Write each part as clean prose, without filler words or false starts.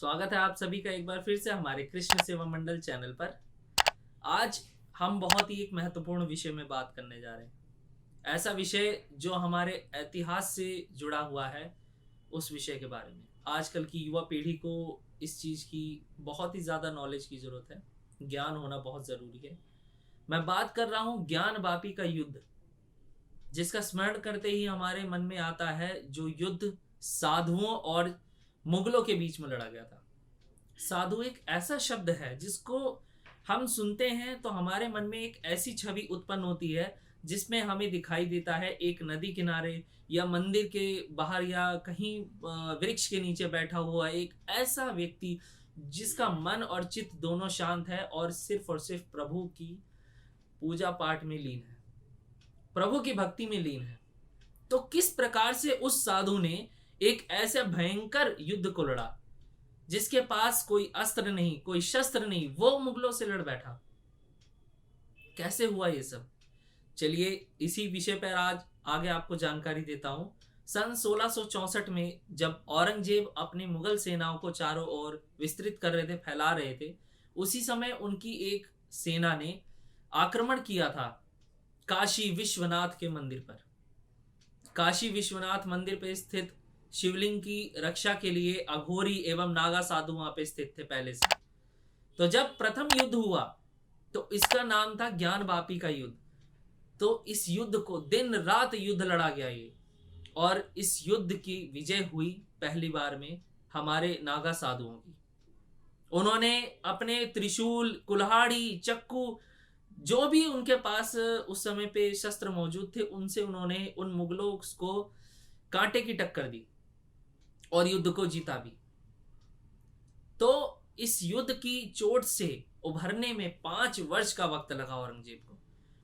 स्वागत है आप सभी का एक बार फिर से हमारे कृष्ण सेवा मंडल चैनल पर। आज हम बहुत ही एक महत्वपूर्ण विषय में बात करने जा रहे हैं। ऐसा विषय जो हमारे इतिहास से जुड़ा हुआ है, उस विषय के बारे में। आजकल की युवा पीढ़ी को इस चीज़ की बहुत ही ज़्यादा नॉलेज की ज़रूरत है, ज्ञान होना बहुत ज़रूरी है। मैं बात कर रहा हूँ ज्ञान वापी का युद्ध, जिसका स्मरण करते ही हमारे मन में आता है जो युद्ध साधुओं और मुगलों के बीच में लड़ा गया था। साधु एक ऐसा शब्द है जिसको हम सुनते हैं तो हमारे मन में एक ऐसी छवि उत्पन्न होती है जिसमें हमें दिखाई देता है एक नदी किनारे या मंदिर के बाहर या कहीं वृक्ष के नीचे बैठा हुआ एक ऐसा व्यक्ति जिसका मन और चित्त दोनों शांत है और सिर्फ प्रभु की पूजा पाठ में लीन है, प्रभु की भक्ति में लीन है। तो किस प्रकार से उस साधु ने एक ऐसे भयंकर युद्ध को लड़ा जिसके पास कोई अस्त्र नहीं, कोई शस्त्र नहीं, वो मुगलों से लड़ बैठा। कैसे हुआ ये सब? चलिए इसी विषय पर आज आगे आपको जानकारी देता हूं। सन 1664 में जब औरंगजेब अपनी मुगल सेनाओं को चारों ओर विस्तृत कर रहे थे, फैला रहे थे, उसी समय उनकी एक सेना ने आक्रमण किया था काशी विश्वनाथ के मंदिर पर। काशी विश्वनाथ मंदिर पर स्थित शिवलिंग की रक्षा के लिए अघोरी एवं नागा साधु वहां पे स्थित थे पहले से। तो जब प्रथम युद्ध हुआ तो इसका नाम था ज्ञान वापी का युद्ध। तो इस युद्ध को दिन रात युद्ध लड़ा गया ये, और इस युद्ध की विजय हुई पहली बार में हमारे नागा साधुओं की। उन्होंने अपने त्रिशूल, कुल्हाड़ी, चक्कू, जो भी उनके पास उस समय पे शस्त्र मौजूद थे, उनसे उन्होंने उन मुगलों को कांटे की टक्कर दी और युद्ध को जीता भी। तो इस युद्ध की चोट से उभरने में 5 वर्ष का वक्त लगा औरंगजेब को।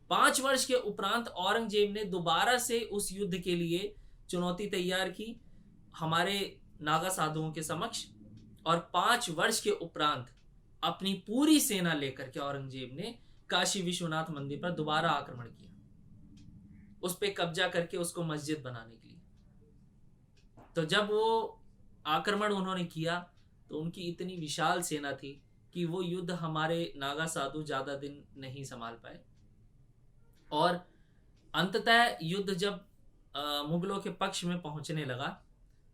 5 वर्ष के उपरांत औरंगजेब ने दोबारा से उस युद्ध के लिए चुनौती तैयार की हमारे नागा साधुओं के समक्ष, और 5 वर्ष के उपरांत अपनी पूरी सेना लेकर के औरंगजेब ने काशी विश्वनाथ मंदिर पर दोबारा आक्रमण किया, उस पर कब्जा करके उसको मस्जिद बनाने के लिए। तो जब वो आक्रमण उन्होंने किया तो उनकी इतनी विशाल सेना थी कि वो युद्ध हमारे नागा साधु ज्यादा दिन नहीं संभाल पाए, और अंततः युद्ध जब मुगलों के पक्ष में पहुंचने लगा,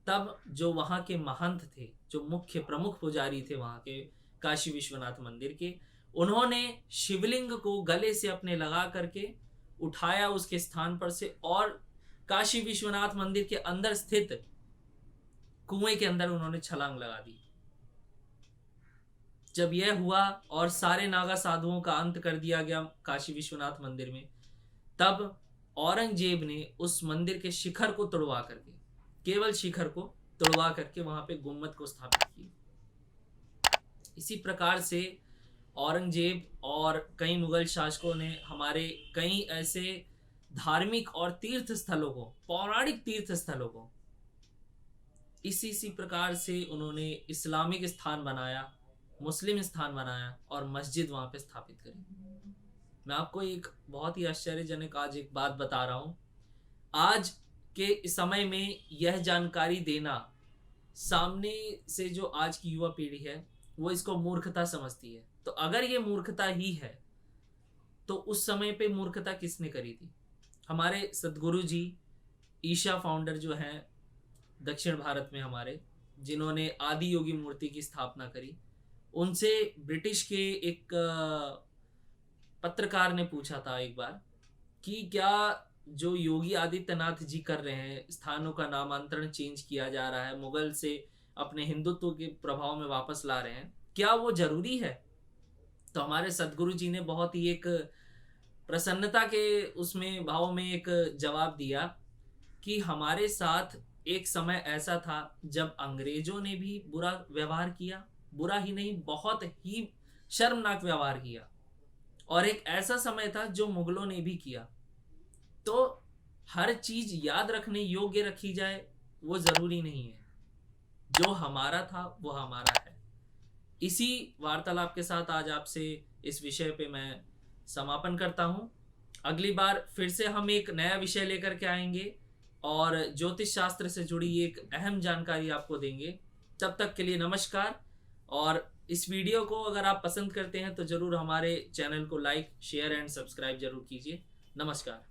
तब जो वहां के महंत थे, जो मुख्य प्रमुख पुजारी थे वहां के काशी विश्वनाथ मंदिर के, उन्होंने शिवलिंग को गले से अपने लगा करके उठाया उसके स्थान पर से, और काशी विश्वनाथ मंदिर के अंदर स्थित कुएं के अंदर उन्होंने छलांग लगा दी। जब यह हुआ और सारे नागा साधुओं का अंत कर दिया गया काशी विश्वनाथ मंदिर में, तब औरंगजेब ने उस मंदिर के शिखर को तोड़वा करके, केवल शिखर को तोड़वा करके वहां पे गुम्मद को स्थापित किया। इसी प्रकार से औरंगजेब और कई मुगल शासकों ने हमारे कई ऐसे धार्मिक और तीर्थ स्थलों को, पौराणिक तीर्थ स्थलों को, इसी प्रकार से उन्होंने इस्लामिक स्थान बनाया, मुस्लिम स्थान बनाया और मस्जिद वहां पे स्थापित करी। मैं आपको एक बहुत ही आश्चर्यजनक आज एक बात बता रहा हूं। आज के समय में यह जानकारी देना, सामने से जो आज की युवा पीढ़ी है वो इसको मूर्खता समझती है। तो अगर ये मूर्खता ही है तो उस समय पे मूर्खता किसने करी थी? हमारे सदगुरु जी, ईशा फाउंडर जो हैं दक्षिण भारत में हमारे, जिन्होंने आदि योगी मूर्ति की स्थापना करी, उनसे ब्रिटिश के एक पत्रकार ने पूछा था एक बार कि क्या जो योगी आदित्यनाथ जी कर रहे हैं, स्थानों का नामांतरण चेंज किया जा रहा है, मुगल से अपने हिंदुत्व के प्रभाव में वापस ला रहे हैं, क्या वो जरूरी है? तो हमारे सदगुरु जी ने बहुत ही एक प्रसन्नता के उसमें भाव में एक जवाब दिया कि हमारे साथ एक समय ऐसा था जब अंग्रेजों ने भी बुरा व्यवहार किया, बुरा ही नहीं बहुत ही शर्मनाक व्यवहार किया, और एक ऐसा समय था जो मुगलों ने भी किया। तो हर चीज याद रखने योग्य रखी जाए वो जरूरी नहीं है, जो हमारा था वो हमारा है। इसी वार्तालाप के साथ आज आपसे इस विषय पे मैं समापन करता हूं। अगली बार फिर से हम एक नया विषय लेकर के आएंगे और ज्योतिष शास्त्र से जुड़ी एक अहम जानकारी आपको देंगे। तब तक के लिए नमस्कार। और इस वीडियो को अगर आप पसंद करते हैं तो ज़रूर हमारे चैनल को लाइक शेयर एंड सब्सक्राइब जरूर कीजिए। नमस्कार।